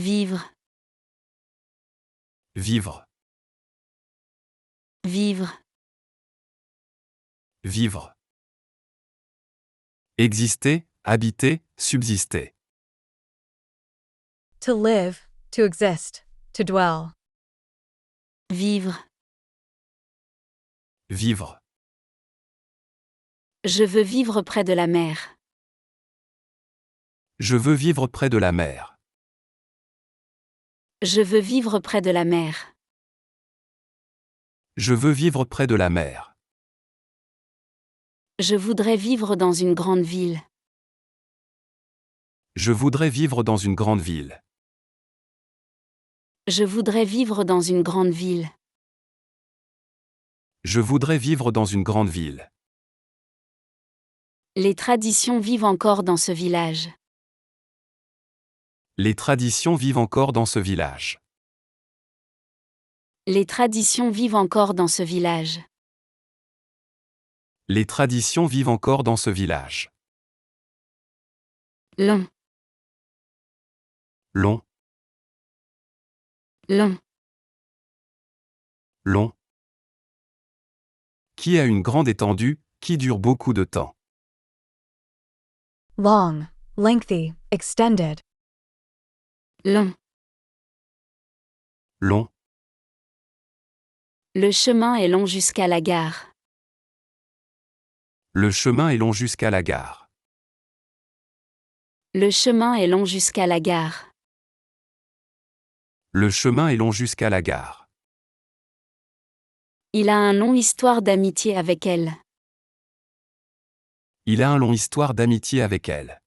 Vivre, Vivre. vivre, Vivre. Exister, habiter, subsister. To live, to exist, to dwell. vivre. Vivre. Je veux vivre près de la mer. Je veux vivre près de la mer. Je veux vivre près de la mer. Je veux vivre près de la mer. Je voudrais vivre dans une grande ville. Je voudrais vivre dans une grande ville. Je voudrais vivre dans une grande ville. Je voudrais vivre dans une grande ville. Les traditions vivent encore dans ce village. Les traditions vivent encore dans ce village. Les traditions vivent encore dans ce village. Les traditions vivent encore dans ce village. Long, Long, long, long. Qui a une grande étendue, qui dure beaucoup de temps. Long, lengthy, extended. long. Long. Le chemin est long jusqu'à la gare. Le chemin est long jusqu'à la gare. Le chemin est long jusqu'à la gare. Le chemin est long jusqu'à la gare. Il a un long histoire d'amitié avec elle. Il a un long histoire d'amitié avec elle.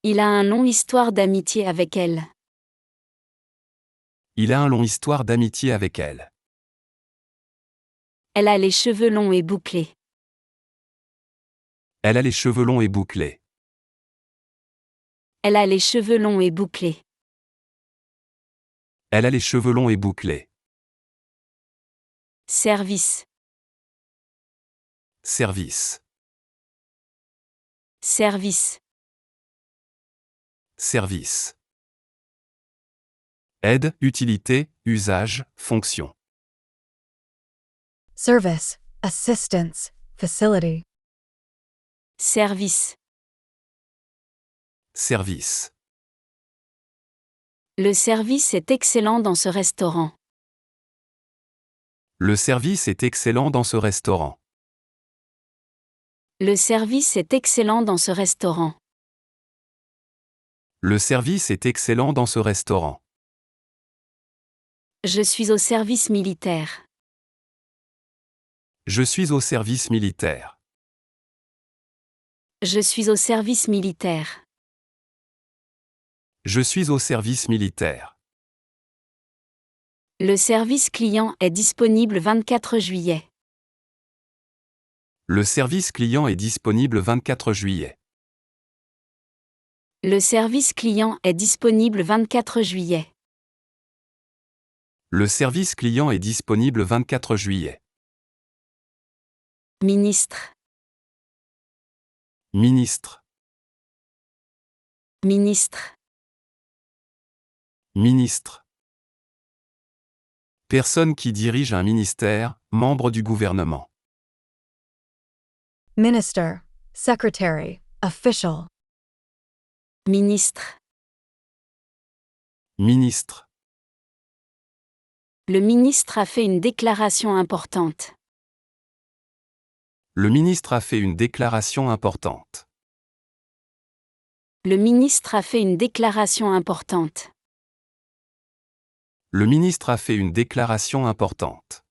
Il a un long histoire d'amitié avec elle. Il a un long histoire d'amitié avec elle. Elle a les cheveux longs et bouclés. Elle a les cheveux longs et bouclés. Elle a les cheveux longs et bouclés. Elle a les cheveux longs et bouclés. Service, Service. service, Service. Aide, utilité, usage, fonction. Service, assistance, facility. service. Service. Le service est excellent dans ce restaurant. Le service est excellent dans ce restaurant. Le service est excellent dans ce restaurant. Le service est excellent dans ce restaurant. Je suis au service militaire. Je suis au service militaire. Je suis au service militaire. Je suis au service militaire. Le service client est disponible 24 juillet. Le service client est disponible 24 juillet. Le service client est disponible 24 juillet. Le service client est disponible 24 juillet. Ministre, Ministre. ministre, Ministre. Personne qui dirige un ministère, membre du gouvernement. Minister, secretary, official. ministre. Ministre. Le ministre a fait une déclaration importante. Le ministre a fait une déclaration importante. Le ministre a fait une déclaration importante. Le ministre a fait une déclaration importante.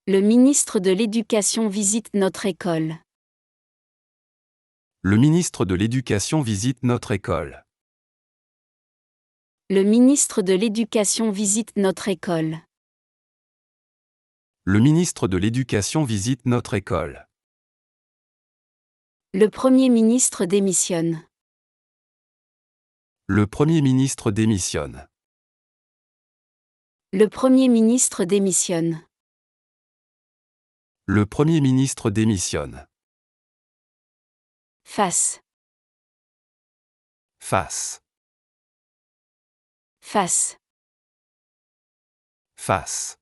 Le ministre de l'Éducation visite notre école. Le ministre de l'Éducation visite notre école. Le ministre de l'Éducation visite notre école. Le ministre de l'Éducation visite notre école. Le Premier ministre démissionne. Le Premier ministre démissionne. Le Premier ministre démissionne. Le Premier ministre démissionne. Face, face, face, face.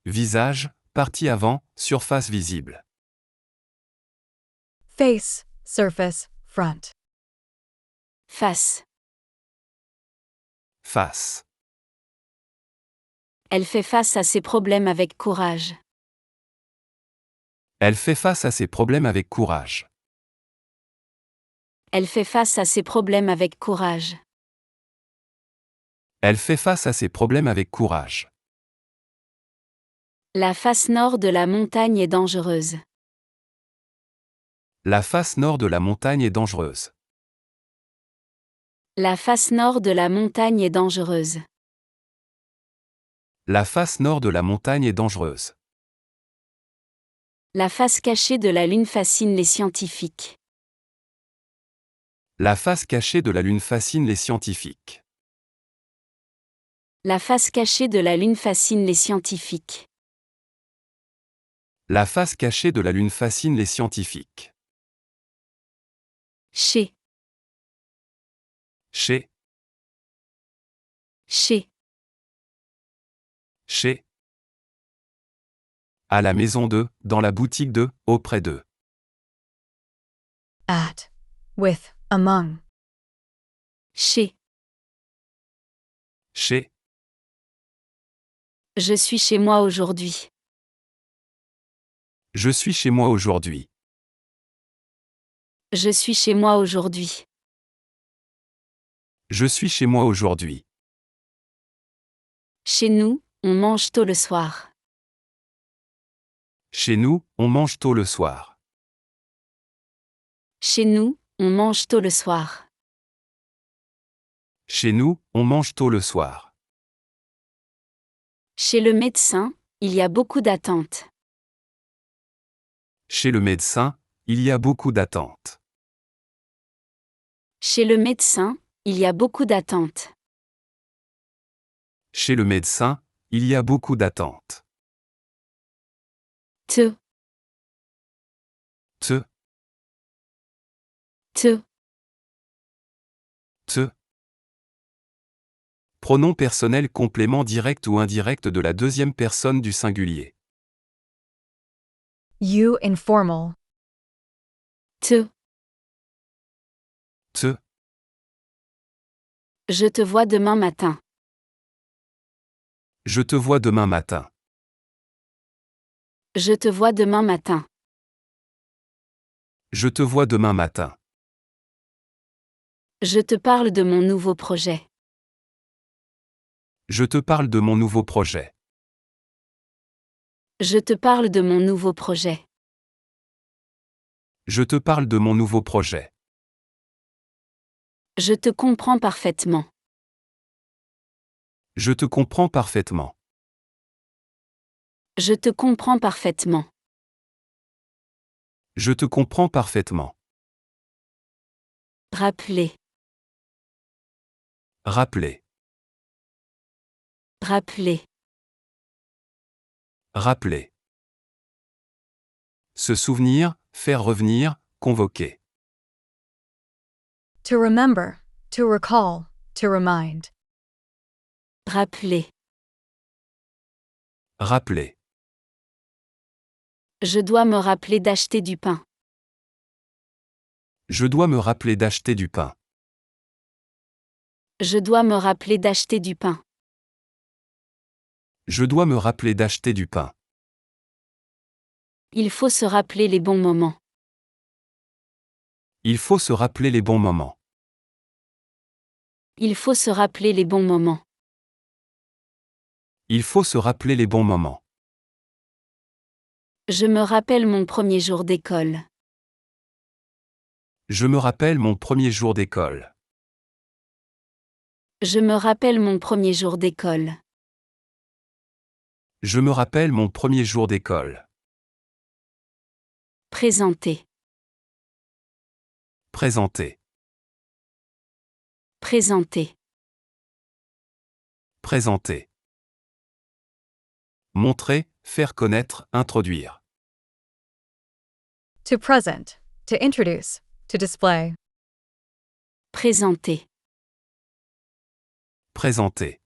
Visage, partie avant, surface visible. Face, surface, front. face. Face. Elle fait face à ses problèmes avec courage. Elle fait face à ses problèmes avec courage. Elle fait face à ses problèmes avec courage. Elle fait face à ses problèmes avec courage. La face nord de la montagne est dangereuse. La face nord de la montagne est dangereuse. La face nord de la montagne est dangereuse. La face nord de la montagne est dangereuse. La face cachée de la Lune fascine les scientifiques. La face cachée de la Lune fascine les scientifiques. La face cachée de la Lune fascine les scientifiques. La face cachée de la Lune fascine les scientifiques. Chez, Chez, chez, chez. À la maison de, dans la boutique de, auprès de. At, with, among. chez. Chez, Je suis chez moi aujourd'hui. je suis chez moi aujourd'hui. Je suis chez moi aujourd'hui. Je suis chez moi aujourd'hui. Chez nous, on mange tôt le soir. Chez nous, on mange tôt le soir. Chez nous, on mange tôt le soir. Chez nous, on mange tôt le soir. Chez le médecin, il y a beaucoup d'attentes. Chez le médecin, il y a beaucoup d'attentes. Chez le médecin, il y a beaucoup d'attentes. Chez le médecin, il y a beaucoup d'attentes. Te, Te, te, te. Pronom personnel complément direct ou indirect de la deuxième personne du singulier. You informal. te. Te, Je te vois demain matin. je te vois demain matin. Je te vois demain matin. Je te vois demain matin. Je te parle de mon nouveau projet. Je te parle de mon nouveau projet. Je te parle de mon nouveau projet. Je te parle de mon nouveau projet. Je te comprends parfaitement. Je te comprends parfaitement. Je te comprends parfaitement. Je te comprends parfaitement. Rappeler. Rappeler. Rappeler. Rappeler. Se souvenir, faire revenir, convoquer. To remember, to recall, to remind. Rappeler. Rappeler. Je dois me rappeler d'acheter du pain. Je dois me rappeler d'acheter du pain. Je dois me rappeler d'acheter du pain. Je dois me rappeler d'acheter du pain. Il faut se rappeler les bons moments. Il faut se rappeler les bons moments. Il faut se rappeler les bons moments. Il faut se rappeler les bons moments. Je me rappelle mon premier jour d'école. Je me rappelle mon premier jour d'école. Je me rappelle mon premier jour d'école. Je me rappelle mon premier jour d'école. Présenter. Présenter. Présenter. Présenter. Montrer, faire connaître, introduire. To present, to introduce, to display. Présenter. Présenter.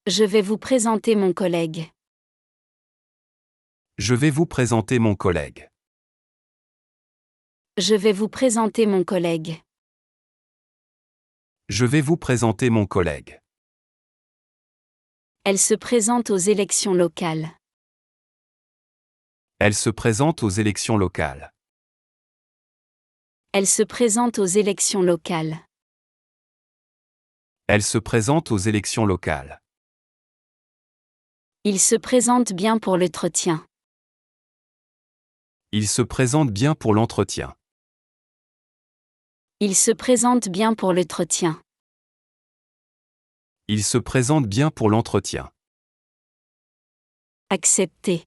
Je vais vous présenter mon collègue. Je vais vous présenter mon collègue. Je vais vous présenter mon collègue. Je vais vous présenter mon collègue. Elle se présente aux élections locales. Elle se présente aux élections locales. Elle se présente aux élections locales. Elle se présente aux élections locales. Il se présente bien pour l'entretien. Il se présente bien pour l'entretien. Il se présente bien pour l'entretien. Il se présente bien pour l'entretien. Accepter.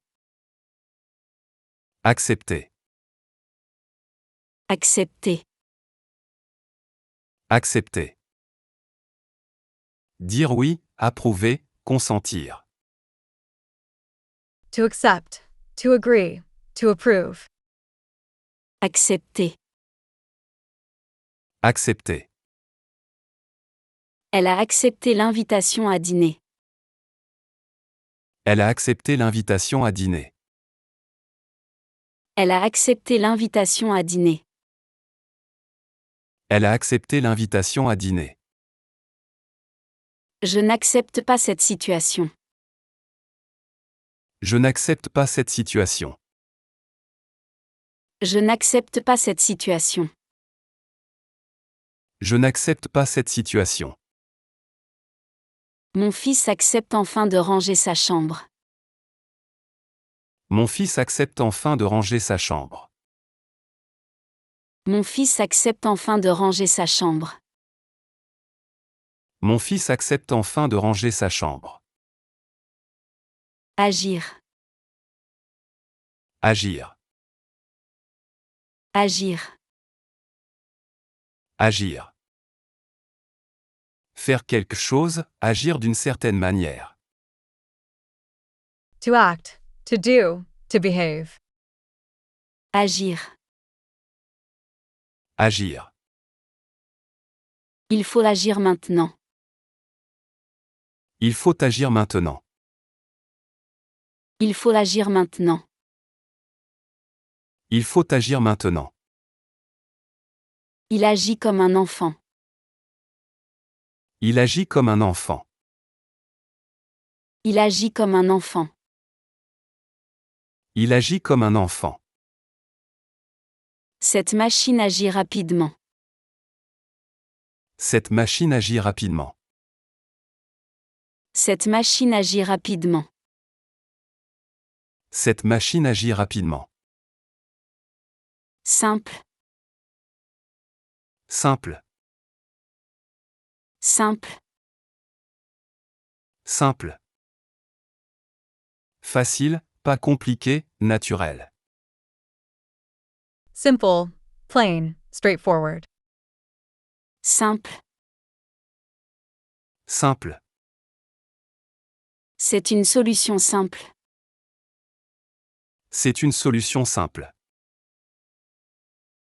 Accepter. Accepter. Accepter. Dire oui, approuver, consentir. To accept. To agree. To approve. Accepter. Accepter. Elle a accepté l'invitation à dîner. Elle a accepté l'invitation à dîner. Elle a accepté l'invitation à dîner. Elle a accepté l'invitation à dîner. Je n'accepte pas cette situation. Je n'accepte pas cette situation. Je n'accepte pas cette situation. Je n'accepte pas cette situation. Mon fils accepte enfin de ranger sa chambre. Mon fils accepte enfin de ranger sa chambre. Mon fils accepte enfin de ranger sa chambre. Mon fils accepte enfin de ranger sa chambre. Agir. Agir. Agir. Agir. Faire quelque chose, agir d'une certaine manière. To act. To do. To behave. Agir. Agir. Il faut agir maintenant. Il faut agir maintenant. Il faut agir maintenant. Il faut agir maintenant. Il agit comme un enfant. Il agit comme un enfant. Il agit comme un enfant. Il agit comme un enfant. Cette machine agit rapidement. Cette machine agit rapidement. Cette machine agit rapidement. Cette machine agit rapidement. Simple. Simple. Simple. Simple. Facile, pas compliqué, naturel. Simple. Plain. Straightforward. Simple. Simple. C'est une solution simple. C'est une solution simple.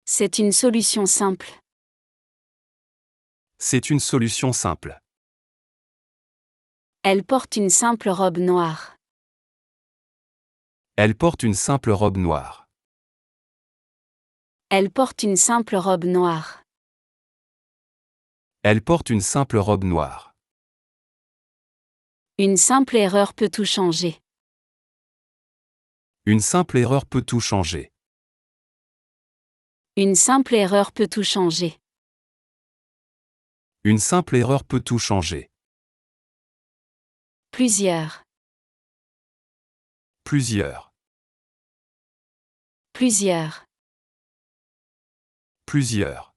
C'est une solution simple. C'est une solution simple. Elle porte une simple robe noire. Elle porte une simple robe noire. Elle porte une simple robe noire. Elle porte une simple robe noire. Une simple erreur peut tout changer. Une simple erreur peut tout changer. Une simple erreur peut tout changer. Une simple erreur peut tout changer. Plusieurs. Plusieurs. Plusieurs. Plusieurs.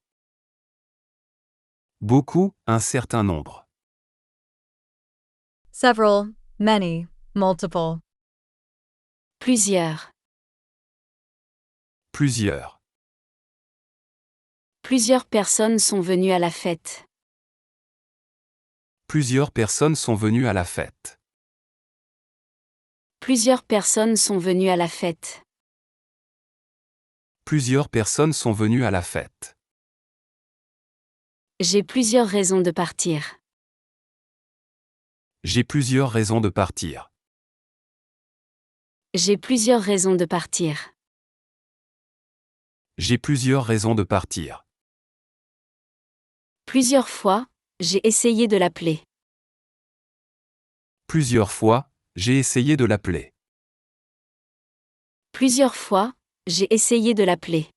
Beaucoup, un certain nombre. Several. Many. Multiple. Plusieurs. Plusieurs. Plusieurs personnes sont venues à la fête. Plusieurs personnes sont venues à la fête. Plusieurs personnes sont venues à la fête. Plusieurs personnes sont venues à la fête. J'ai plusieurs raisons de partir. J'ai plusieurs raisons de partir. J'ai plusieurs raisons de partir. J'ai plusieurs raisons de partir. Plusieurs fois, j'ai essayé de l'appeler. Plusieurs fois, j'ai essayé de l'appeler. Plusieurs fois, j'ai essayé de l'appeler.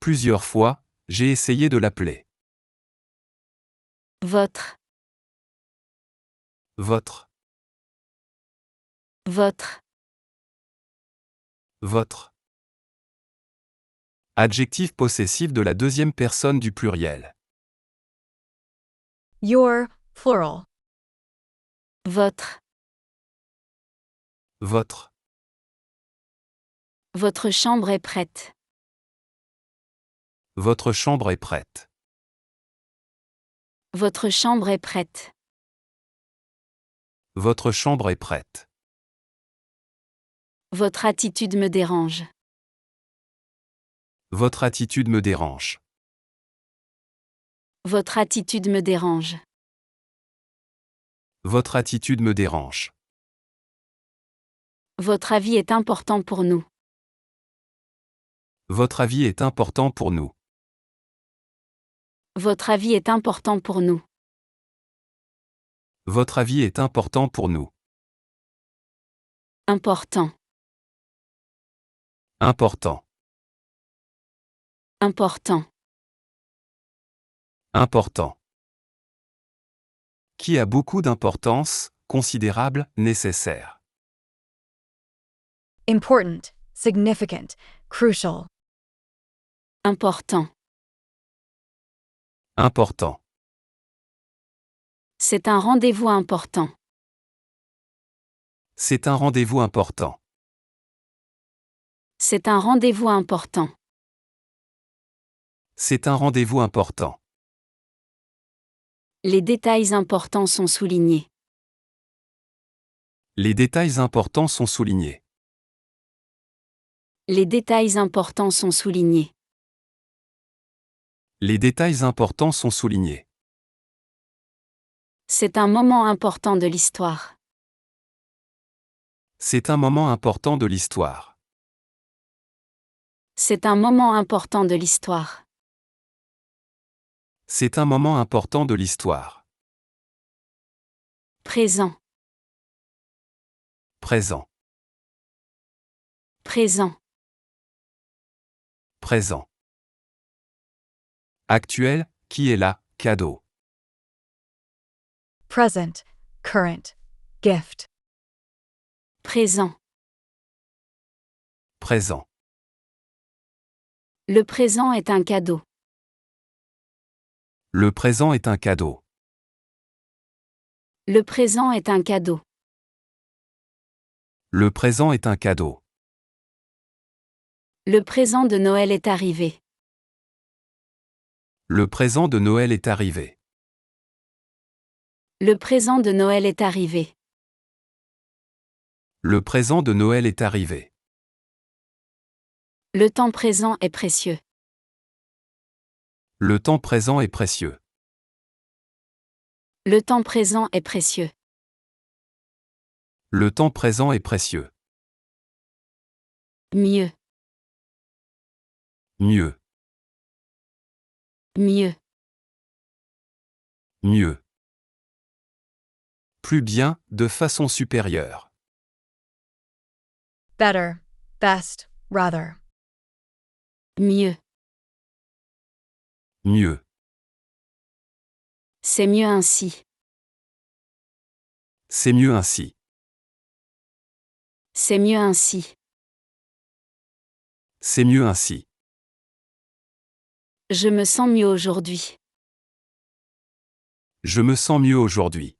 Plusieurs fois, j'ai essayé de l'appeler. Votre, Votre, votre, votre. Adjectif possessif de la deuxième personne du pluriel. Your, plural. votre. Votre. Votre chambre est prête. Votre chambre est prête. Votre chambre est prête. Votre chambre est prête. Votre attitude me dérange. Votre attitude me dérange. Votre attitude me dérange. Votre attitude me dérange. Votre avis est important pour nous. Votre avis est important pour nous. Votre avis est important pour nous. Votre avis est important pour nous. Important. Important. Important. Important. Qui a beaucoup d'importance, considérable, nécessaire. Important, significant, crucial. Important. Important. C'est un rendez-vous important. C'est un rendez-vous important. C'est un rendez-vous important. C'est un rendez-vous important. Les détails importants sont soulignés. Les détails importants sont soulignés. Les détails importants sont soulignés. Les détails importants sont soulignés. C'est un moment important de l'histoire. C'est un moment important de l'histoire. C'est un moment important de l'histoire. C'est un moment important de l'histoire. Présent. Présent. Présent. Présent. Actuel, qui est là, cadeau. Present, current, gift. Présent. Présent. Le présent est un cadeau. Le présent est un cadeau. Le présent est un cadeau. Le présent est un cadeau. Le présent de Noël est arrivé. Le présent de Noël est arrivé. Le présent de Noël est arrivé. Le présent de Noël est arrivé. Le temps présent est précieux. Le temps présent est précieux. Le temps présent est précieux. Le temps présent est précieux. Mieux. Mieux. Mieux. Mieux. Plus bien, de façon supérieure. Better, best, rather. Mieux. Mieux. C'est mieux ainsi. C'est mieux ainsi. C'est mieux ainsi. C'est mieux ainsi. Je me sens mieux aujourd'hui. Je me sens mieux aujourd'hui.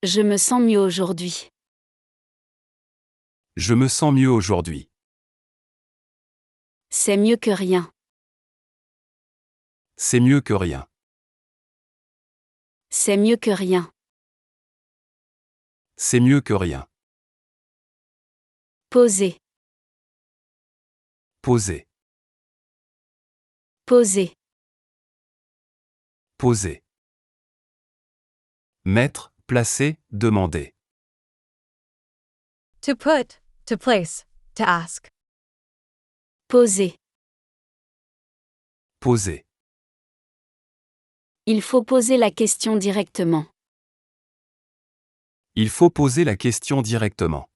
Je me sens mieux aujourd'hui. Je me sens mieux aujourd'hui. C'est mieux que rien. C'est mieux que rien. C'est mieux que rien. C'est mieux que rien. Poser. Poser. Poser. Poser. Mettre, placer, demander. To put, to place, to ask. Poser. Poser. Il faut poser la question directement. Il faut poser la question directement.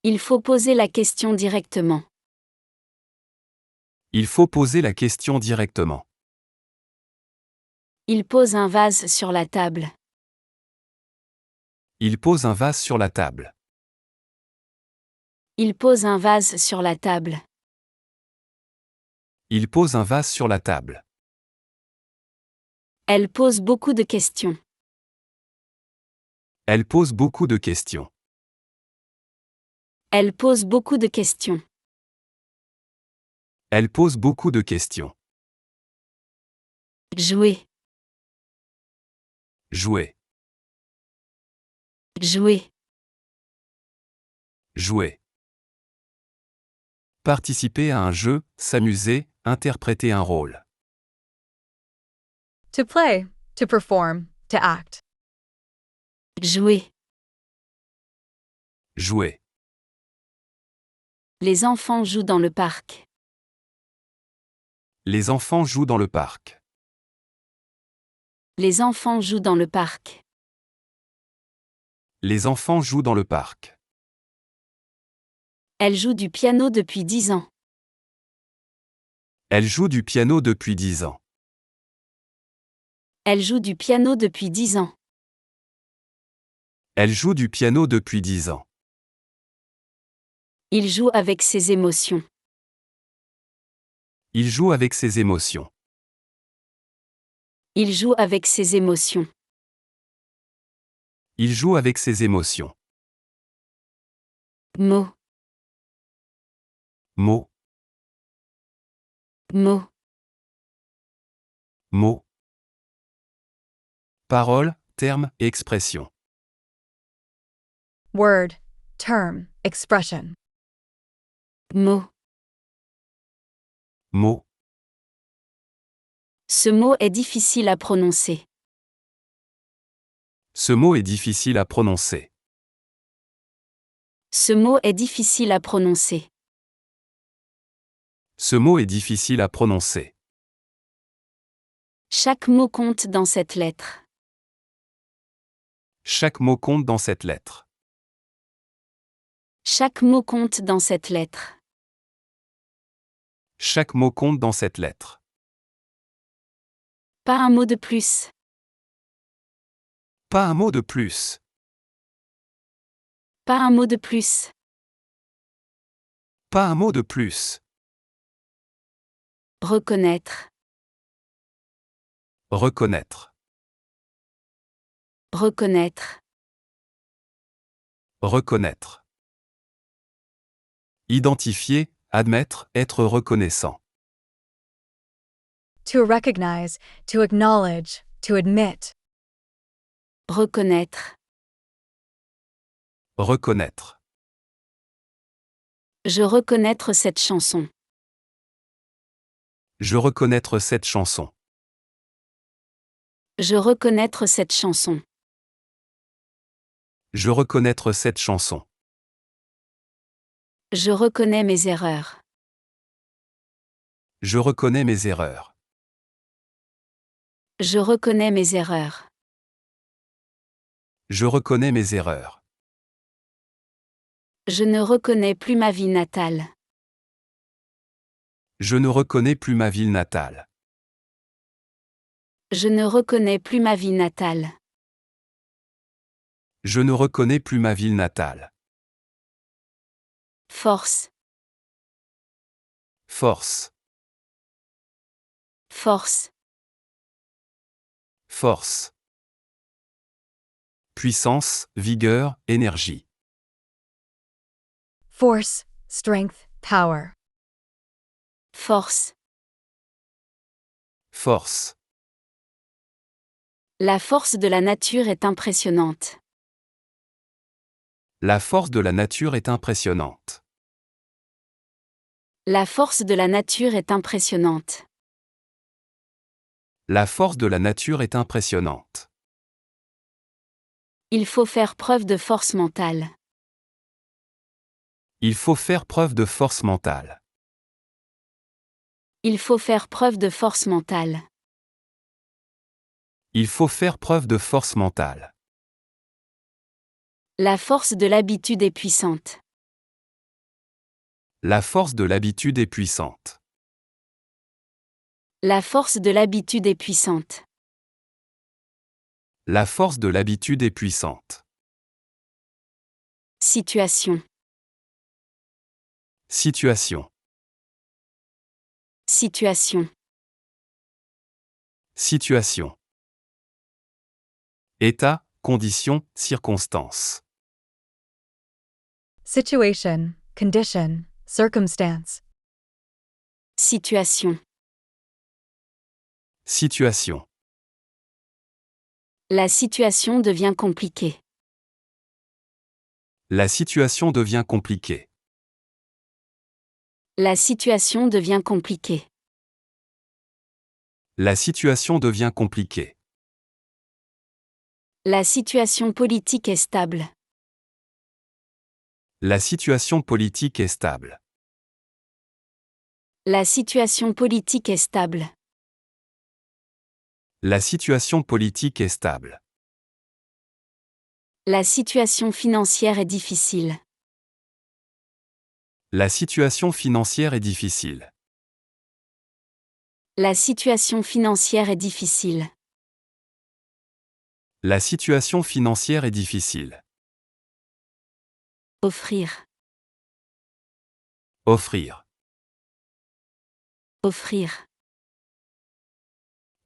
Il faut poser la question directement. Il faut poser la question directement. Il pose un vase sur la table. Il pose un vase sur la table. Il pose un vase sur la table. Il pose un vase sur la table. Elle pose beaucoup de questions. Elle pose beaucoup de questions. Elle pose beaucoup de questions. Elle pose beaucoup de questions. Jouer. Jouer. Jouer. Jouer. Participer à un jeu, s'amuser, interpréter un rôle. To play, to perform, to act. Jouer. Jouer. Les enfants jouent dans le parc. Les enfants jouent dans le parc. Les enfants jouent dans le parc. Les enfants jouent dans le parc. Elle joue du piano depuis 10 ans. Elle joue du piano depuis 10 ans. Elle joue du piano depuis 10 ans. Elle joue du piano depuis 10 ans. Il joue avec ses émotions. Il joue avec ses émotions. Il joue avec ses émotions. Il joue avec ses émotions. Mot. Mot. Mot. Mot. Parole, terme, expression. Word, term, expression. Mot. Mot. Ce mot est difficile à prononcer. Ce mot est difficile à prononcer. Ce mot est difficile à prononcer. Ce mot est difficile à prononcer. Chaque mot compte dans cette lettre. Chaque mot compte dans cette lettre. Chaque mot compte dans cette lettre. Chaque mot compte dans cette lettre. Pas un mot de plus. Pas un mot de plus. Pas un mot de plus. Pas un mot de plus. Reconnaître. Reconnaître. Reconnaître. Reconnaître. Identifier, admettre, être reconnaissant. To recognize, to acknowledge, to admit. Reconnaître. Reconnaître. Je reconnaître cette chanson. Je reconnaître cette chanson. Je reconnaître cette chanson. Je reconnaître cette chanson. Je reconnais mes erreurs. Je reconnais mes erreurs. Je reconnais mes erreurs. Je reconnais mes erreurs. Je ne reconnais plus ma ville natale. Je ne reconnais plus ma ville natale. Je ne reconnais plus ma ville natale. Je ne reconnais plus ma ville natale. Force. Force. Force. Force. Puissance, vigueur, énergie. Force, strength, power. Force. Force. La force de la nature est impressionnante. La force de la nature est impressionnante. La force de la nature est impressionnante. La force de la nature est impressionnante. Il faut faire preuve de force mentale. Il faut faire preuve de force mentale. Il faut faire preuve de force mentale. Il faut faire preuve de force mentale. La force de l'habitude est puissante. La force de l'habitude est puissante. La force de l'habitude est puissante. La force de l'habitude est puissante. Situation. Situation. Situation. Situation. État, condition, circonstance. Situation, condition, circumstance. Situation. Situation. La situation devient compliquée. La situation devient compliquée. La situation devient compliquée. La situation devient compliquée. La situation politique est stable. La situation politique est stable. La situation politique est stable. La situation politique est stable. La situation financière est difficile. La situation financière est difficile. La situation financière est difficile. La situation financière est difficile. Offrir. Offrir. Offrir.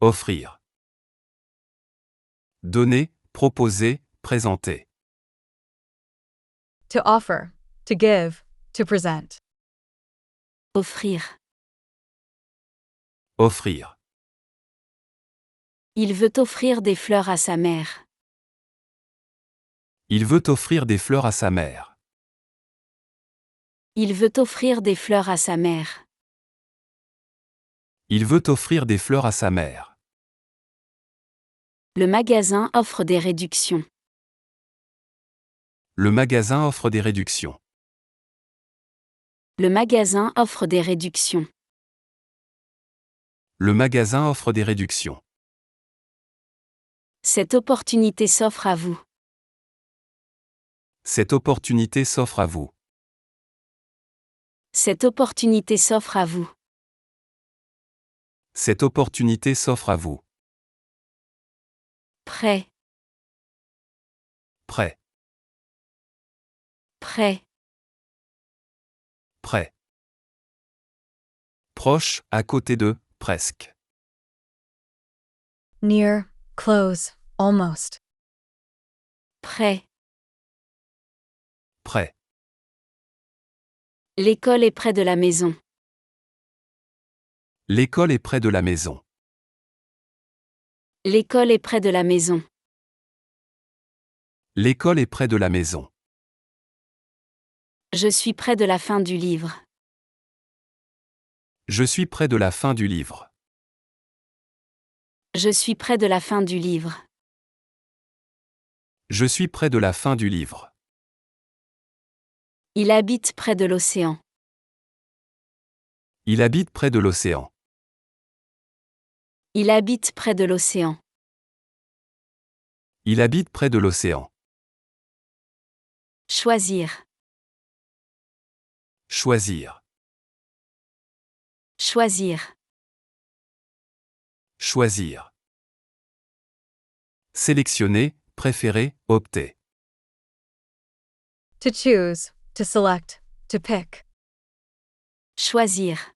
Offrir. Donner, proposer, présenter. To offer, to give, to present. Offrir. Offrir. Il veut offrir des fleurs à sa mère. Il veut offrir des fleurs à sa mère. Il veut offrir des fleurs à sa mère. Il veut offrir des fleurs à sa mère. Le magasin offre des réductions. Le magasin offre des réductions. Le magasin offre des réductions. Le magasin offre des réductions. Cette opportunité s'offre à vous. Cette opportunité s'offre à vous. Cette opportunité s'offre à vous. Cette opportunité s'offre à vous. Prêt. Prêt. Prêt. Prêt. Proche, à côté de, presque. Near, close, almost. Prêt. Prêt. L'école est près de la maison. L'école est près de la maison. L'école est près de la maison. L'école est près de la maison. Je suis près de la fin du livre. Je suis près de la fin du livre. Je suis près de la fin du livre. Je suis près de la fin du livre. Il habite près de l'océan. Il habite près de l'océan. Il habite près de l'océan. Il habite près de l'océan. Choisir. Choisir. Choisir. Choisir. Sélectionner, préférer, opter. To choose, to select, to pick. Choisir.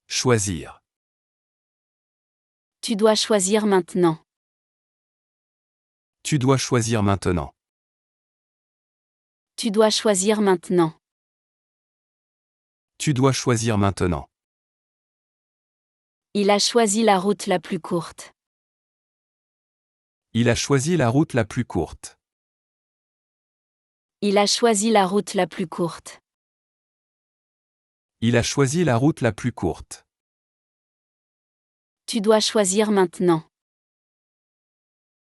Choisir. Tu dois choisir maintenant. Tu dois choisir maintenant. Tu dois choisir maintenant. Tu dois choisir maintenant. Il a choisi la route la plus courte. Il a choisi la route la plus courte. Il a choisi la route la plus courte. Il a choisi la route la plus courte. Tu dois choisir maintenant.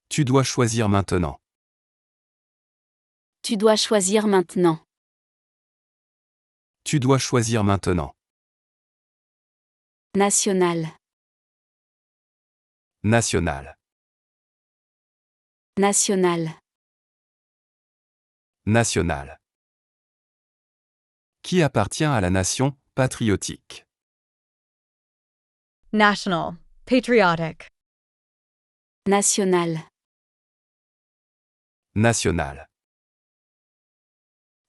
Tu dois choisir maintenant. Tu dois choisir maintenant. Tu dois choisir maintenant. National. National. National. National. Qui appartient à la nation patriotique. National. Patriotic. National. National.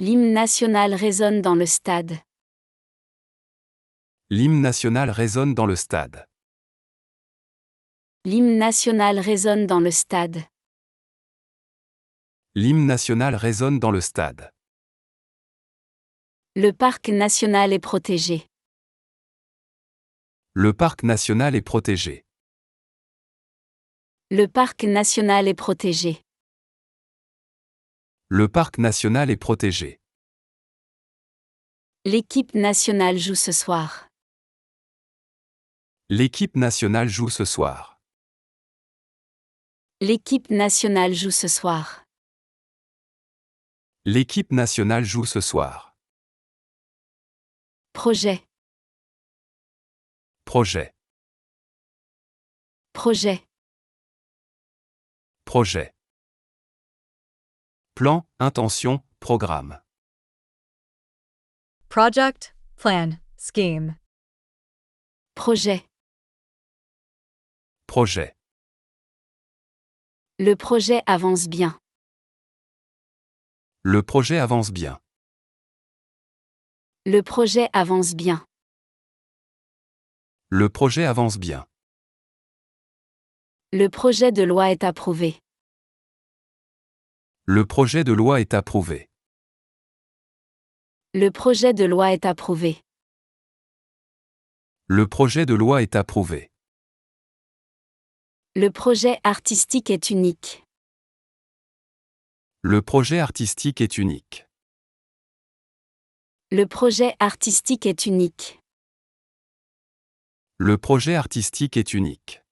L'hymne national résonne dans le stade. L'hymne national résonne dans le stade. L'hymne national résonne dans le stade. L'hymne national résonne dans le stade. Le parc national est protégé. Le parc national est protégé. Le parc national est protégé. Le parc national est protégé. L'équipe nationale joue ce soir. L'équipe nationale joue ce soir. L'équipe nationale joue ce soir. L'équipe nationale joue ce soir. Projet. Projet. Projet. Projet. Plan, intention, programme. Project. Plan. Scheme. Projet. Projet. Le projet avance bien. Le projet avance bien. Le projet avance bien. Le projet avance bien. Le projet de loi est approuvé. Le projet de loi est approuvé. Le projet de loi est approuvé. Le projet de loi est approuvé. Le projet artistique est unique. Le projet artistique est unique. Le projet artistique est unique. Le projet artistique est unique.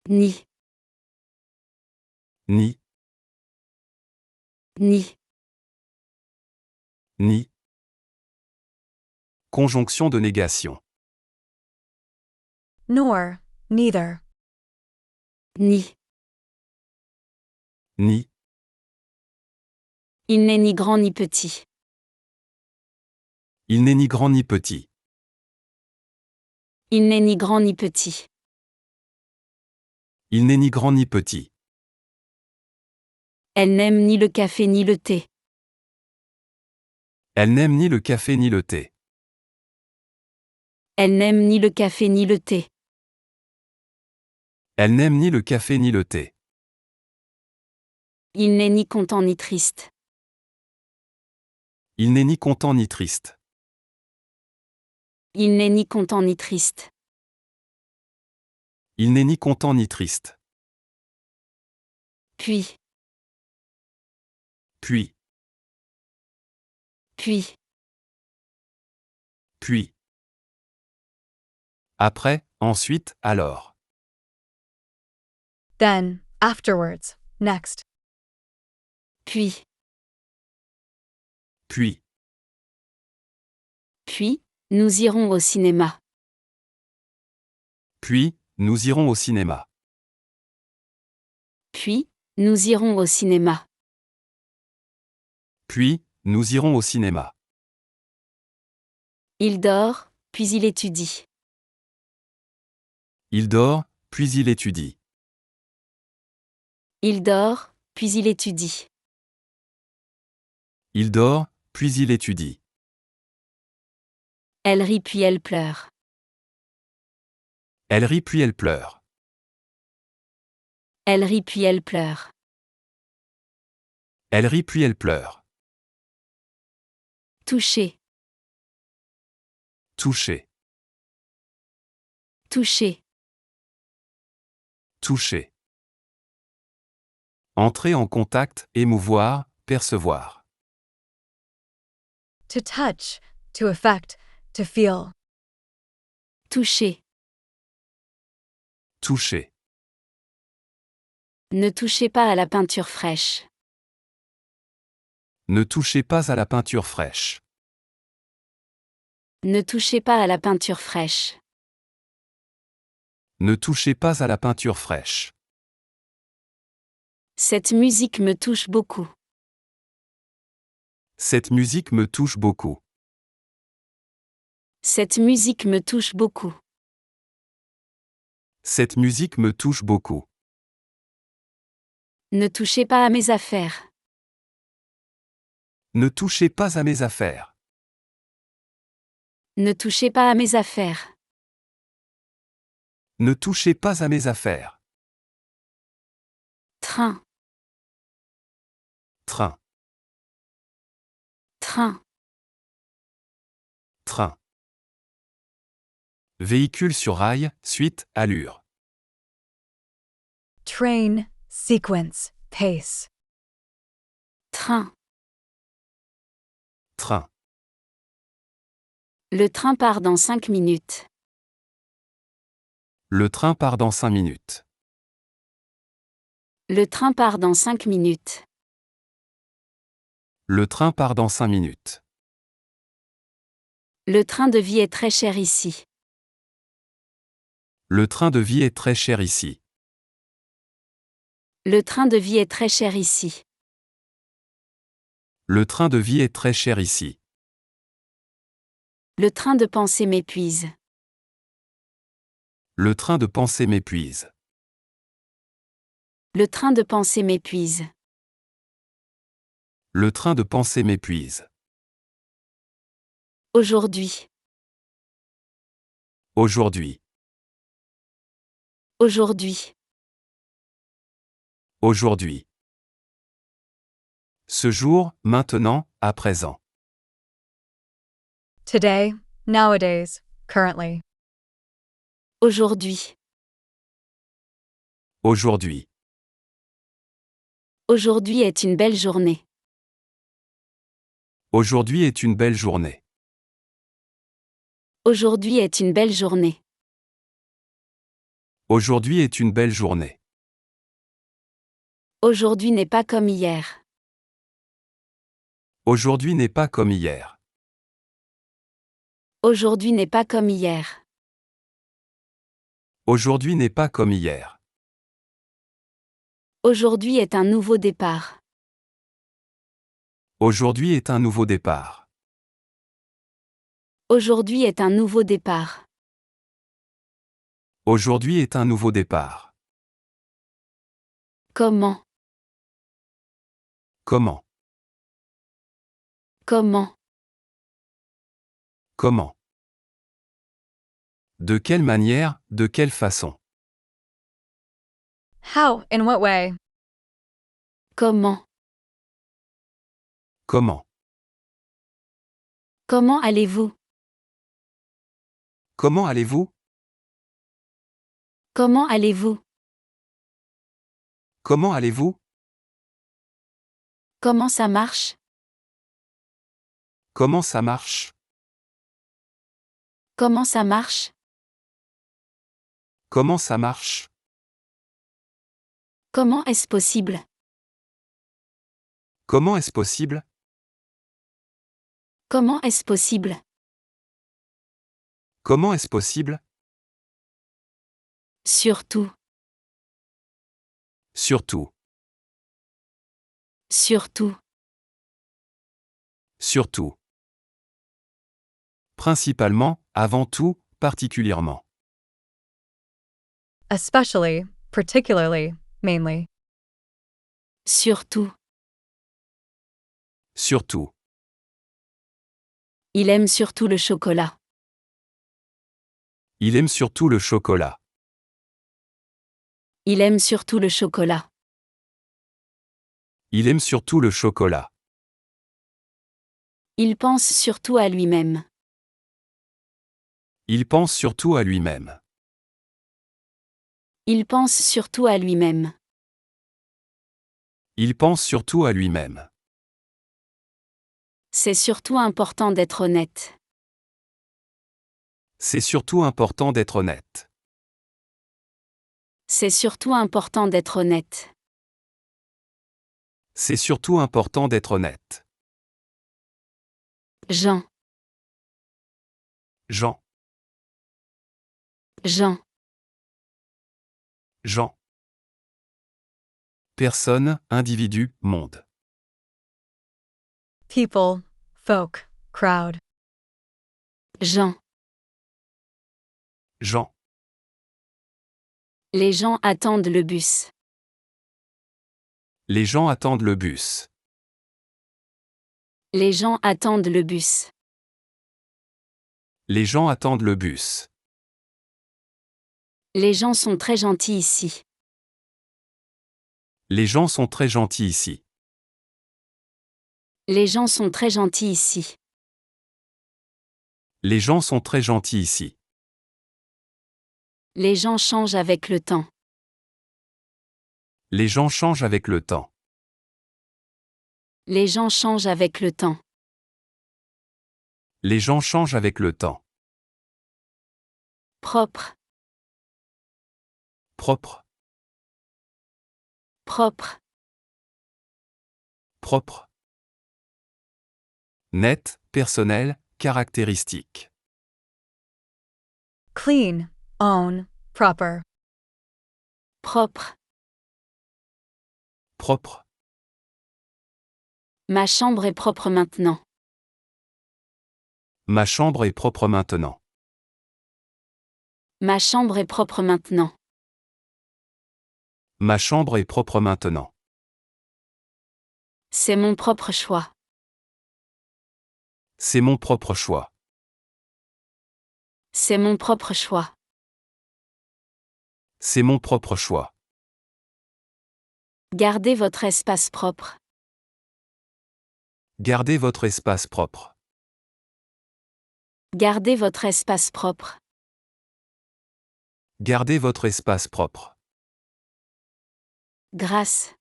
Ni. Ni. Ni. Ni. Conjonction de négation. Nor. Neither. Ni. Ni. Il n'est ni grand ni petit. Il n'est ni grand ni petit. Il n'est ni grand ni petit. Il n'est ni grand ni petit. Elle n'aime ni le café ni le thé. Elle n'aime ni le café ni le thé. Elle n'aime ni le café ni le thé. Elle n'aime ni le café ni le thé. Il n'est ni content ni triste. Il n'est ni content ni triste. Il n'est ni content ni triste. Il n'est ni content ni triste. Puis. Puis. Puis. Puis. Après, ensuite, alors. Then. Afterwards. Next. Puis. Puis. Puis, nous irons au cinéma. Puis, nous irons au cinéma. Puis, nous irons au cinéma. Puis, nous irons au cinéma. Il dort, puis il étudie. Il dort, puis il étudie. Il dort, puis il étudie. Il dort, puis il étudie. Elle rit puis elle pleure. Elle rit puis elle pleure. Elle rit puis elle pleure. Elle rit puis elle pleure. Toucher. Toucher. Toucher. Toucher. Entrer en contact, émouvoir, percevoir. To touch. to affect, to feel. Toucher. Toucher. Ne touchez pas à la peinture fraîche. Ne touchez pas à la peinture fraîche. Ne touchez pas à la peinture fraîche. Ne touchez pas à la peinture fraîche. Cette musique me touche beaucoup. Cette musique me touche beaucoup. Cette musique me touche beaucoup. Cette musique me touche beaucoup. Ne touchez pas à mes affaires. Ne touchez pas à mes affaires. Ne touchez pas à mes affaires. Ne touchez pas à mes affaires. Train. Train. Train. Train. Véhicule sur rail, suite, allure. Train, sequence, pace. Train. Train. Le train part dans 5 minutes. Le train part dans 5 minutes. Le train part dans 5 minutes. Le train part dans 5 minutes. Le train de vie est très cher ici. Le train de vie est très cher ici. Le train de vie est très cher ici. Le train de vie est très cher ici. Le train de pensée m'épuise. Le train de pensée m'épuise. Le train de pensée m'épuise. Le train de pensée m'épuise. Aujourd'hui. Aujourd'hui. Aujourd'hui. Aujourd'hui. Ce jour, maintenant, à présent. Today, nowadays, currently. Aujourd'hui. Aujourd'hui. Aujourd'hui est une belle journée. Aujourd'hui est une belle journée. Aujourd'hui est une belle journée. Aujourd'hui est une belle journée. Aujourd'hui n'est pas comme hier. Aujourd'hui n'est pas comme hier. Aujourd'hui n'est pas comme hier. Aujourd'hui n'est pas comme hier. Aujourd'hui est un nouveau départ. Aujourd'hui est un nouveau départ. Aujourd'hui est un nouveau départ. Aujourd'hui est un nouveau départ. Comment? Comment? Comment? Comment? De quelle manière, de quelle façon? How, in what way? Comment? Comment? Comment allez-vous? Comment allez-vous? Comment allez-vous? Comment allez-vous? Comment ça marche? Comment ça marche? Comment ça marche? Comment ça marche? Comment est-ce possible? Comment est-ce possible? Comment est-ce possible? Comment est-ce possible? Surtout. Surtout. Surtout. Surtout. Principalement, avant tout, particulièrement. Especially, particularly, mainly. Surtout. Surtout. Il aime surtout le chocolat. Il aime surtout le chocolat. Il aime surtout le chocolat. Il aime surtout le chocolat. Il pense surtout à lui-même. Il pense surtout à lui-même. Il pense surtout à lui-même. Il pense surtout à lui-même. C'est surtout important d'être honnête. C'est surtout important d'être honnête. C'est surtout important d'être honnête. C'est surtout important d'être honnête. Jean, Jean, Jean, Jean. Personne, individu, monde. People, folk, crowd. Jean. Jean. Les gens attendent le bus. Les gens attendent le bus. Les gens attendent le bus. Les gens attendent le bus. Les gens sont très gentils ici. Les gens sont très gentils ici. Les gens sont très gentils ici. Les gens sont très gentils ici. Les gens changent avec le temps. Les gens changent avec le temps. Les gens changent avec le temps. Les gens changent avec le temps. Propre, Propre, propre, propre. Net, personnel, caractéristique. Clean, own, proper. propre. Propre. Ma chambre est propre maintenant. Ma chambre est propre maintenant. Ma chambre est propre maintenant. Ma chambre est propre maintenant. C'est mon propre choix. C'est mon propre choix. C'est mon propre choix. C'est mon propre choix. Gardez votre espace propre. Gardez votre espace propre. Gardez votre espace propre. Gardez votre espace propre. Grâce,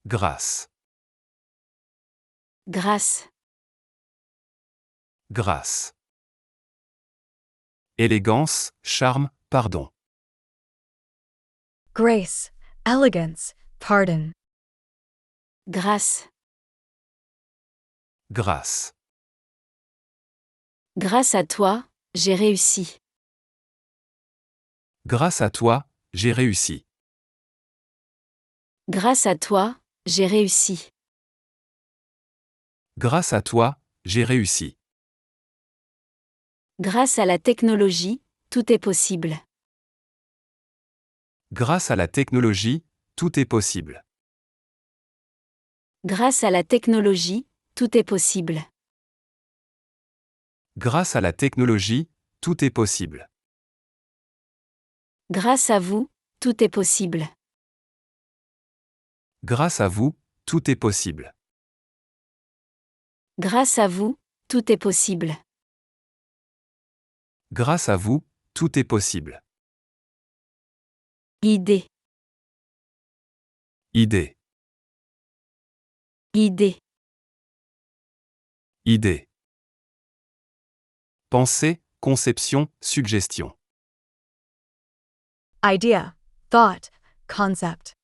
Grâce. grâce, Grâce. Élégance, charme, pardon. Grace, elegance, pardon. grâce. Grâce. Grâce à toi, j'ai réussi. Grâce à toi, j'ai réussi. Grâce à toi, j'ai réussi. Grâce à toi, j'ai réussi. Grâce à la technologie, tout est possible. Grâce à la technologie, tout est possible. Grâce à la technologie, tout est possible. Grâce à la technologie, tout est possible. Grâce à vous, tout est possible. Grâce à vous, tout est possible. Grâce à vous, tout est possible. Grâce à vous, tout est possible. Idée, Idée. idée, Idée. Pensée, conception, suggestion. Idea, thought, concept.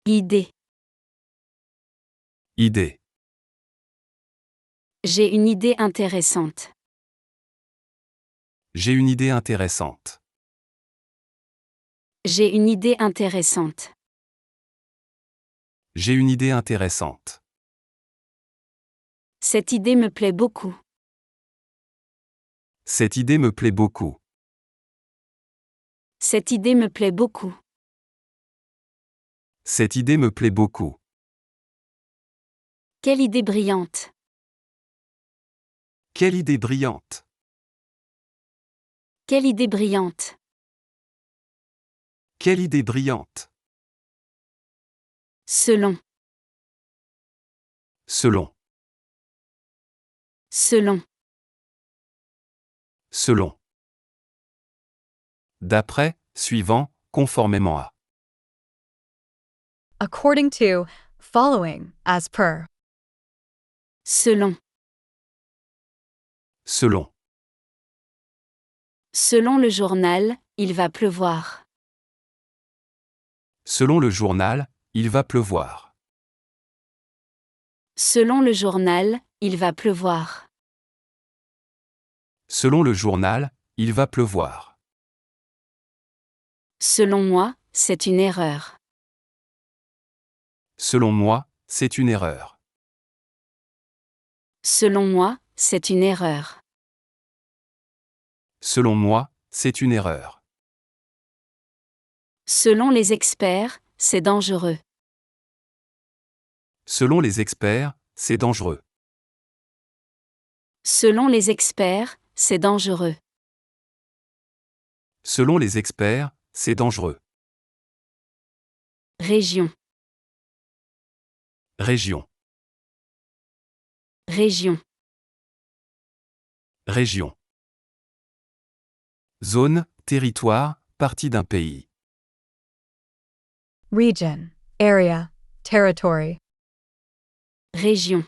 idée. Idée. J'ai une idée intéressante. J'ai une idée intéressante. J'ai une idée intéressante. J'ai une idée intéressante. Cette idée me plaît beaucoup. Cette idée me plaît beaucoup. Cette idée me plaît beaucoup. Cette idée me plaît beaucoup. Quelle idée brillante. Quelle idée brillante. Quelle idée brillante. Quelle idée brillante. Selon, Selon. selon, Selon. D'après, suivant, conformément à. According to, following, as per. selon, Selon. Selon le journal, il va pleuvoir. Selon le journal, il va pleuvoir. Selon le journal, il va pleuvoir. Selon le journal, il va pleuvoir. Selon moi, c'est une erreur. Selon moi, c'est une erreur. Selon moi, c'est une erreur. Selon moi, c'est une erreur. Selon les experts, c'est dangereux. Selon les experts, c'est dangereux. Selon les experts, c'est dangereux. Selon les experts, c'est dangereux. Région. Région. Région. Région. Zone, territoire, partie d'un pays. Region. Area. Territory. Région.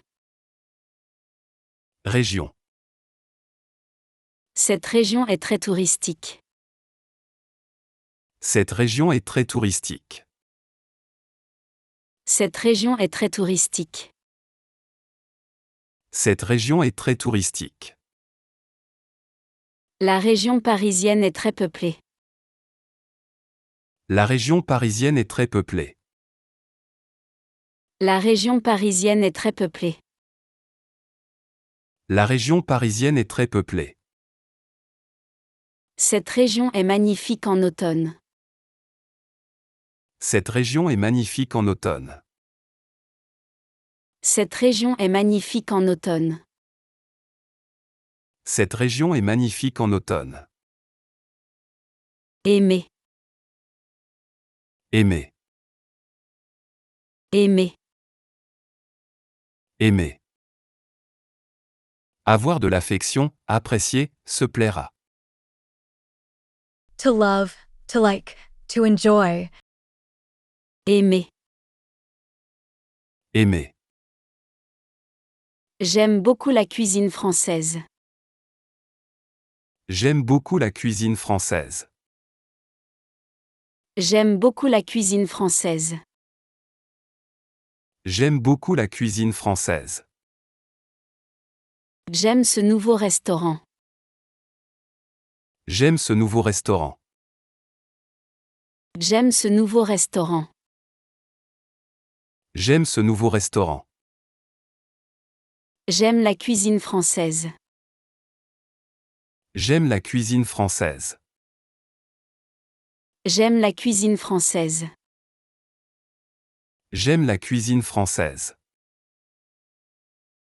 Région. Cette région est très touristique. Cette région est très touristique. Cette région est très touristique. Cette région est très touristique. La région parisienne est très peuplée. La région parisienne est très peuplée. La région parisienne est très peuplée. La région parisienne est très peuplée. Cette région est magnifique en automne. Cette région est magnifique en automne. Cette région est magnifique en automne. Cette région est magnifique en automne. Aimer. Aimer. Aimer. Aimer. Avoir de l'affection, apprécier, se plaira. To love, to like, to enjoy. Aimer. Aimer. J'aime beaucoup la cuisine française. J'aime beaucoup la cuisine française. J'aime beaucoup la cuisine française. J'aime beaucoup la cuisine française. J'aime ce nouveau restaurant. J'aime ce nouveau restaurant. J'aime ce nouveau restaurant. J'aime ce nouveau restaurant. J'aime la cuisine française. J'aime la cuisine française. J'aime la cuisine française. J'aime la cuisine française.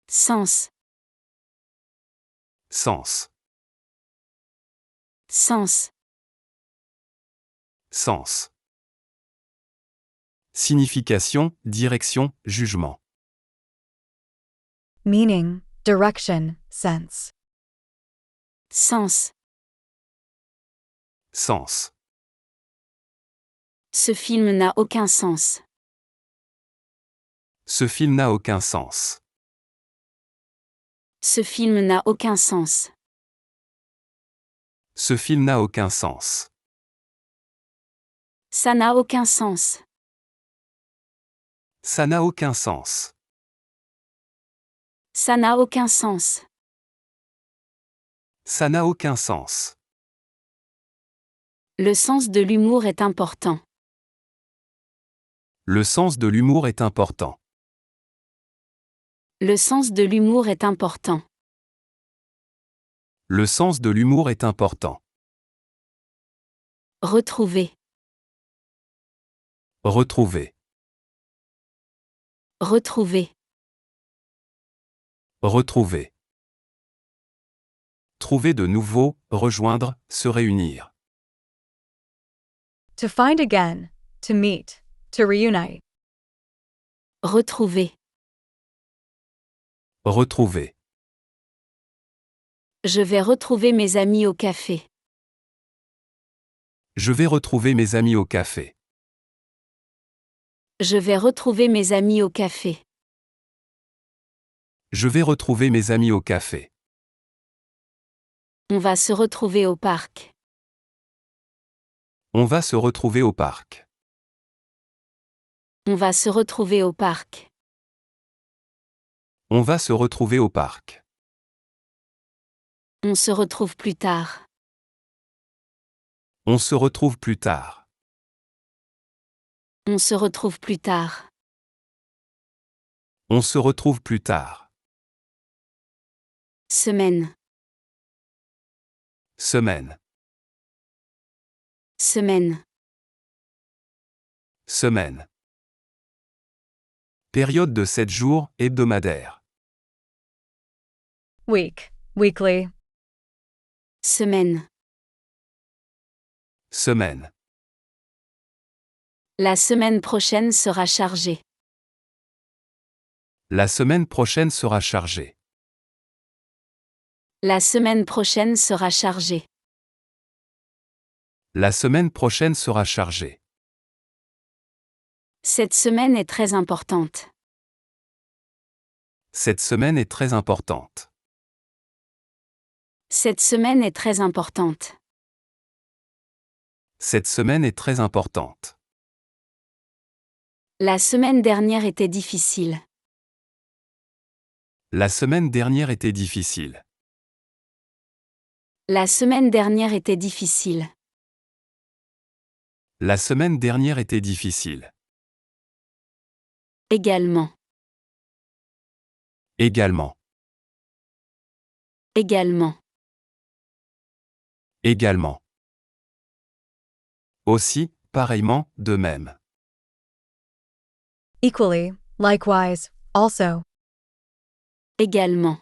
Sens. Sens. Sens. Sens. Signification, direction, jugement. Meaning, direction, sense. Sens. Sens. Ce film n'a aucun sens. Ce film n'a aucun sens. Ce film n'a aucun sens. Ce film n'a aucun sens. Ça n'a aucun sens. Ça n'a aucun sens. Ça n'a aucun sens. Ça n'a aucun sens. Le sens de l'humour est important. Le sens de l'humour est important. Le sens de l'humour est important. Le sens de l'humour est important. Retrouver. Retrouver. Retrouver. Retrouver. Trouver de nouveau, rejoindre, se réunir. To find again, to meet, to reunite. Retrouver. Retrouver. Je vais retrouver mes amis au café. Je vais retrouver mes amis au café. Je vais retrouver mes amis au café. Je vais retrouver mes amis au café. On va se retrouver au parc. On va se retrouver au parc. On va se retrouver au parc. On va se retrouver au parc. On se retrouve plus tard. On se retrouve plus tard. On se retrouve plus tard. On se retrouve plus tard. Semaine. Semaine. Semaine. Semaine. Période de 7 jours, hebdomadaire. Week. Weekly. Semaine. Semaine. La semaine prochaine sera chargée. La semaine prochaine sera chargée. La semaine prochaine sera chargée. La semaine prochaine sera chargée. Cette semaine est très importante. Cette semaine est très importante. Cette semaine est très importante. Cette semaine est très importante. La semaine dernière était difficile. La semaine dernière était difficile. La semaine dernière était difficile. La semaine dernière était difficile. Également. Également. Également. Également. Aussi, pareillement, de même. Equally. Likewise. Also. Également.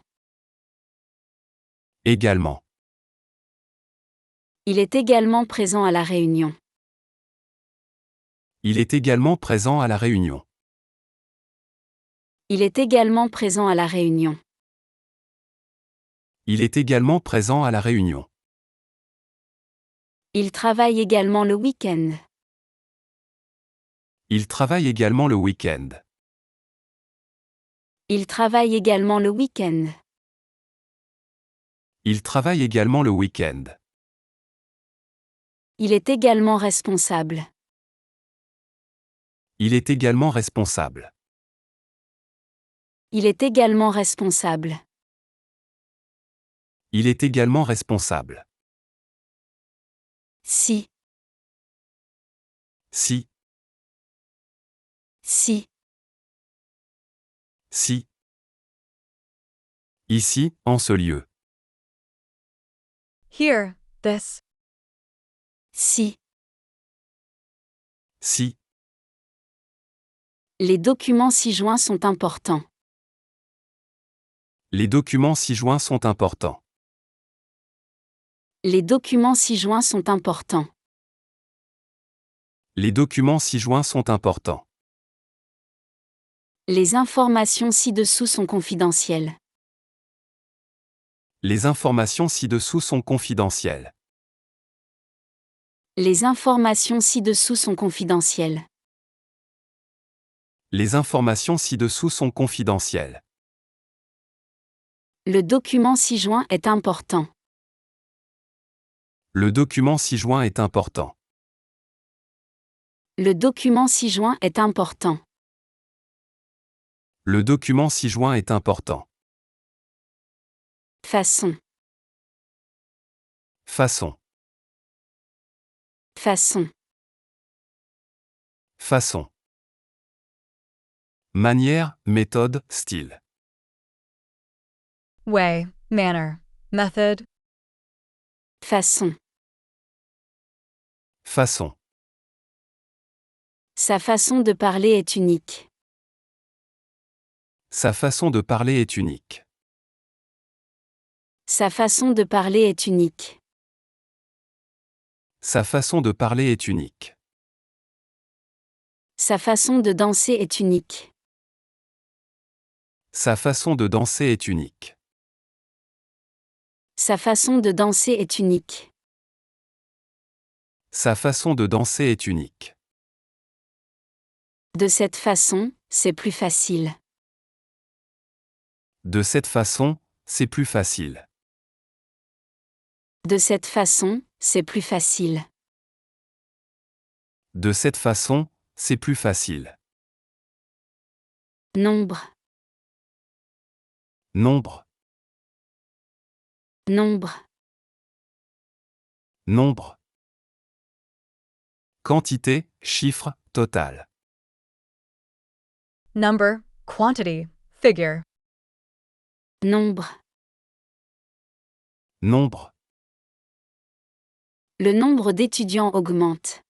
Également. Il est également présent à la réunion. Il est également présent à la réunion. Il est également présent à la réunion. Il est également présent à la réunion. Il travaille également le week-end. Il travaille également le week-end. Il travaille également le week-end. Il travaille également le week-end. Il est également responsable. Il est également responsable. Il est également responsable. Il est également responsable. Si. Si. Si. Si. Ici, en ce lieu. Here. This. Si. Si. Les documents ci-joints sont importants. Les documents ci-joints sont importants. Les documents ci-joints sont importants. Les documents ci-joints sont importants. Les informations ci-dessous sont confidentielles. Les informations ci-dessous sont confidentielles. Les informations ci-dessous sont confidentielles. Les informations ci-dessous sont confidentielles. Le document ci-joint est important. Le document ci-joint est important. Le document ci-joint est important. Le document ci-joint est important. Façon. Façon. Façon. Façon. Manière, méthode, style. Way. Manner. Method. Façon. Façon. Sa façon de parler est unique. Sa façon de parler est unique. Sa façon de parler est unique. Sa façon de parler est unique. Sa façon de danser est unique. Sa façon de danser est unique. Sa façon de danser est unique. Sa façon de danser est unique. De cette façon, c'est plus facile. De cette façon, c'est plus facile. De cette façon, c'est plus facile. De cette façon, c'est plus facile. Nombre, Nombre, nombre, nombre. Quantité, chiffre, total. Number, quantity, figure. nombre. Nombre. Le nombre d'étudiants augmente.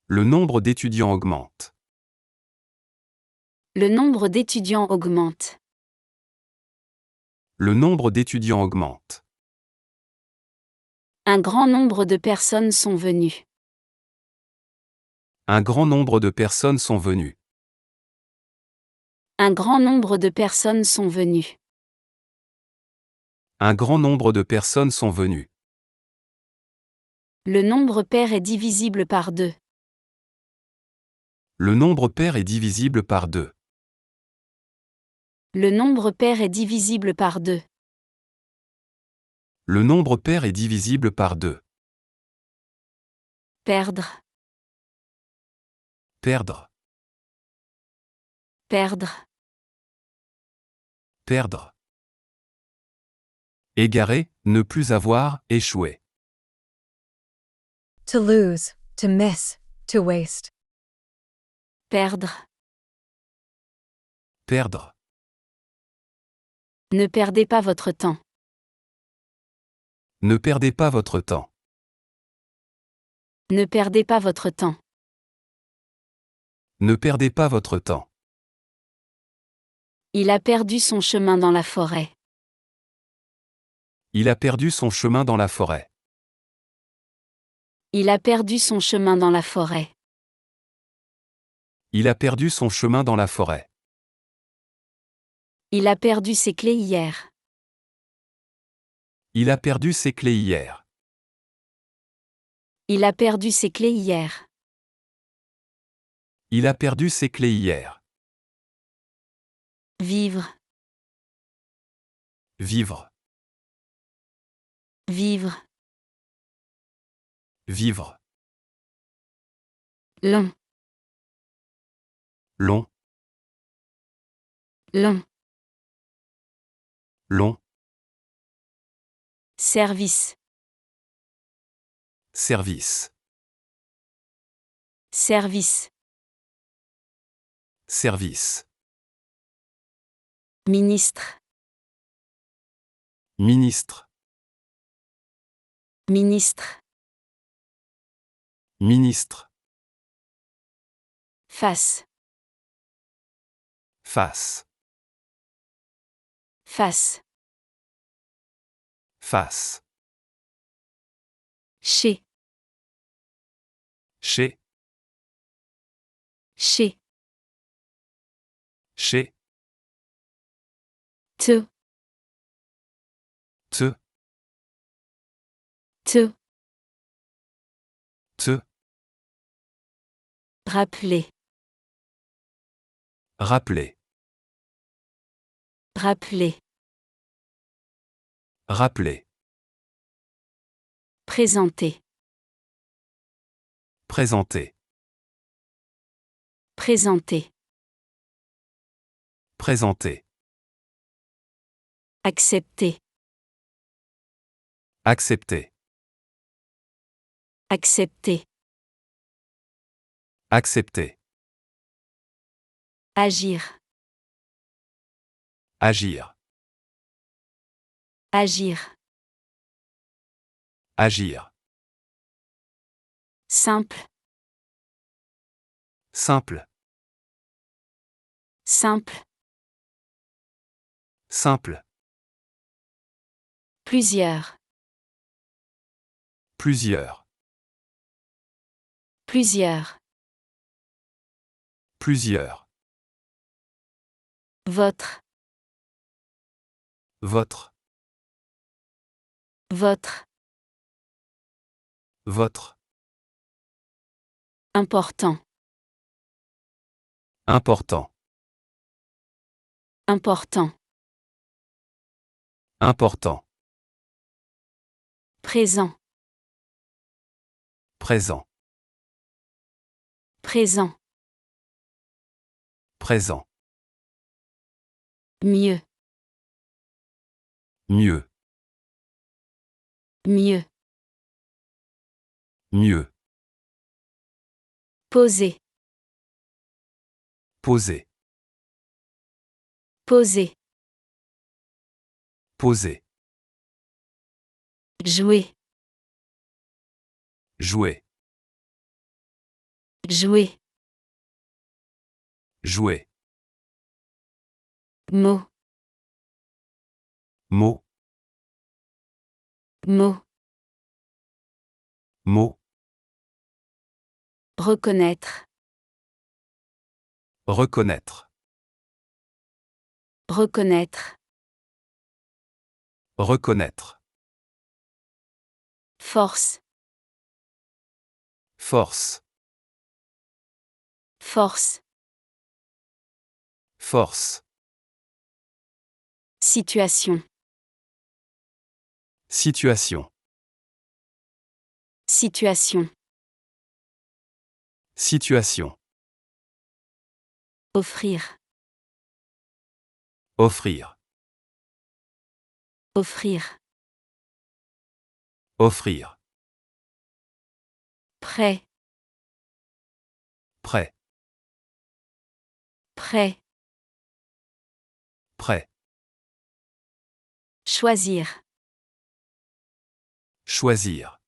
Le nombre d'étudiants augmente. Le nombre d'étudiants augmente. Le nombre d'étudiants augmente. Un grand nombre de personnes sont venues. Un grand nombre de personnes sont venues. Un grand nombre de personnes sont venues. Un grand nombre de personnes sont venues. Le nombre pair est divisible par 2. Le nombre pair est divisible par 2. Le nombre pair est divisible par 2. Le nombre pair est divisible par 2. Perdre, Perdre. perdre. Perdre. Égarer, ne plus avoir, échouer. To lose, to miss, to waste. Perdre. Perdre. Ne perdez pas votre temps. Ne perdez pas votre temps. Ne perdez pas votre temps. Ne perdez pas votre temps. Il a perdu son chemin dans la forêt. Il a perdu son chemin dans la forêt. Il a perdu son chemin dans la forêt. Il a perdu son chemin dans la forêt. Il a perdu ses clés hier. Il a perdu ses clés hier. Il a perdu ses clés hier. Il a perdu ses clés hier. Vivre, Vivre. vivre. Vivre. Long, Long. long. Long. Service, Service. service. Service. Ministre, Ministre. ministre. Ministre. Face, Face. face. Face. Chez, Chez. chez. Chez. Te, Te. te. Te. Rappeler, Rappeler. rappeler. Rappeler. Présenter, Présenter. présenter. Présenter. Accepter, Accepter. accepter. Accepter. Agir, Agir. agir. Agir. Simple, Simple. simple. Simple. Plusieurs, Plusieurs. plusieurs. Plusieurs. Votre, Votre. votre. Votre. Important, Important. important. Important. Présent. Présent. Présent. Présent. Mieux. Mieux. Mieux. Mieux. Poser. Poser. Poser. Poser. Jouer. Jouer. Jouer. Jouer. Mot. Mot. Mot. Mot. Reconnaître. Reconnaître. Reconnaître. Reconnaître. Force. Force. Force. Force. Situation. Situation. Situation. Situation. Offrir. Offrir. Offrir. Offrir. Prêt. Prêt. Prêt. Prêt. Choisir. Choisir.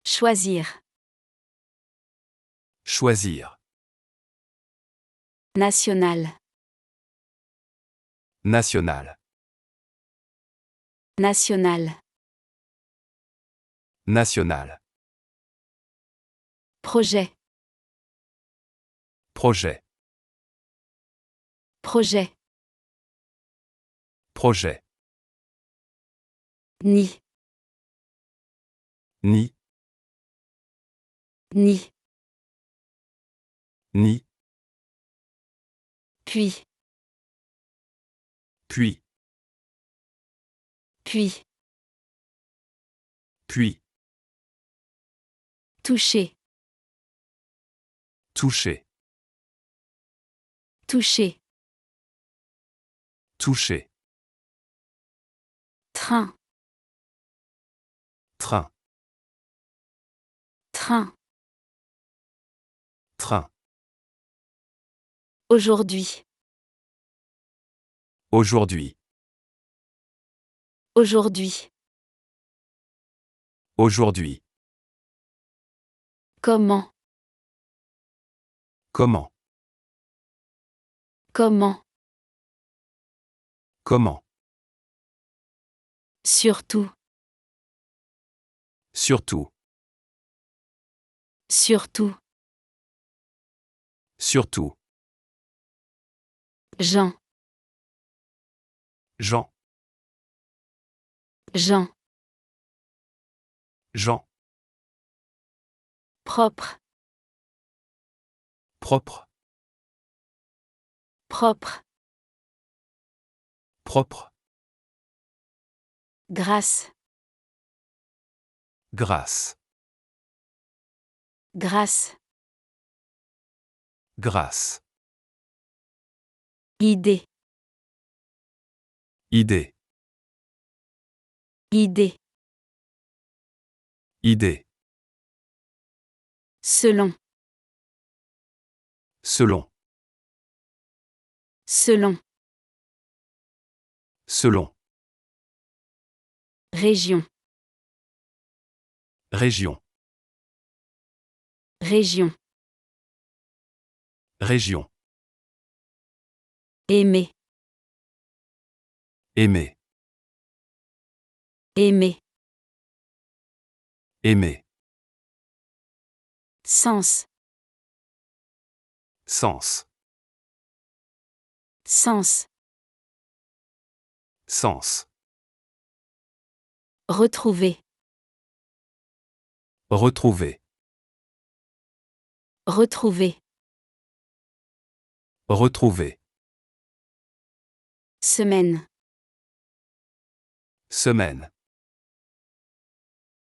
Choisir. Choisir. National. National. National. National. Projet. Projet. Projet. Projet. Ni. Ni. Ni. Ni. Puis. Puis. Puis. Puis. Toucher. Toucher. Toucher. Toucher. Train. Train. Train. Train. Aujourd'hui. Aujourd'hui. Aujourd'hui. Aujourd'hui. Comment. Comment. Comment. Comment. Surtout. Surtout. Surtout. Surtout. Jean. Jean. Jean. Jean. Propre. Propre. Propre. Propre. Grâce. Grâce. Grâce. Grâce. Idée. Idée. Idée. Idée. Selon. Selon. Selon. Selon. Région. Région. Région. Région. Aimer. Aimer. Aimer. Aimer. Sens. Sens. Sens. Sens. Retrouver. Retrouver. Retrouver. Retrouver. Semaine. Semaine.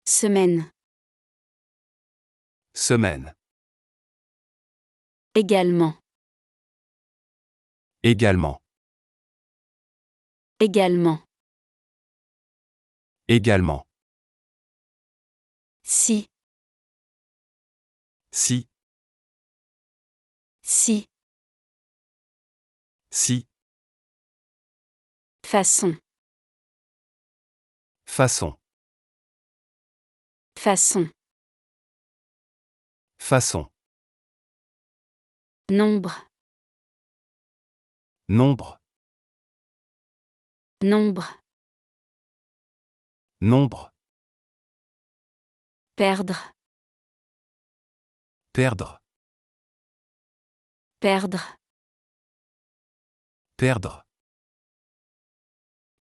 Semaine. Semaine. Également. Également. Également. Également. Si. Si. Si. Si. Façon. Façon. Façon. Façon. Nombre. Nombre. Nombre. Nombre. Perdre. Perdre. Perdre. Perdre.